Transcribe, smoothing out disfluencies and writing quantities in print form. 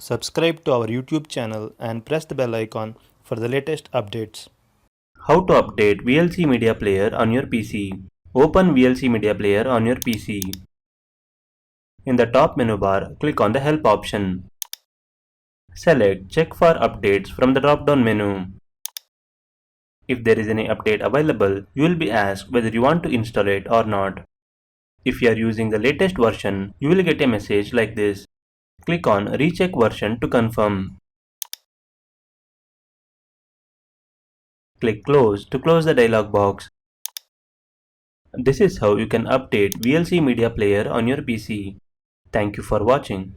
Subscribe to our YouTube channel and press the bell icon for the latest updates. How to update VLC Media Player on your PC. Open VLC Media Player on your PC. In the top menu bar, click on the Help option. Select Check for Updates from the drop-down menu. If there is any update available, you will be asked whether you want to install it or not. If you are using the latest version, you will get a message like this. Click on Recheck version to confirm. Click Close to close the dialog box. This is how you can update VLC Media Player on your PC. Thank you for watching.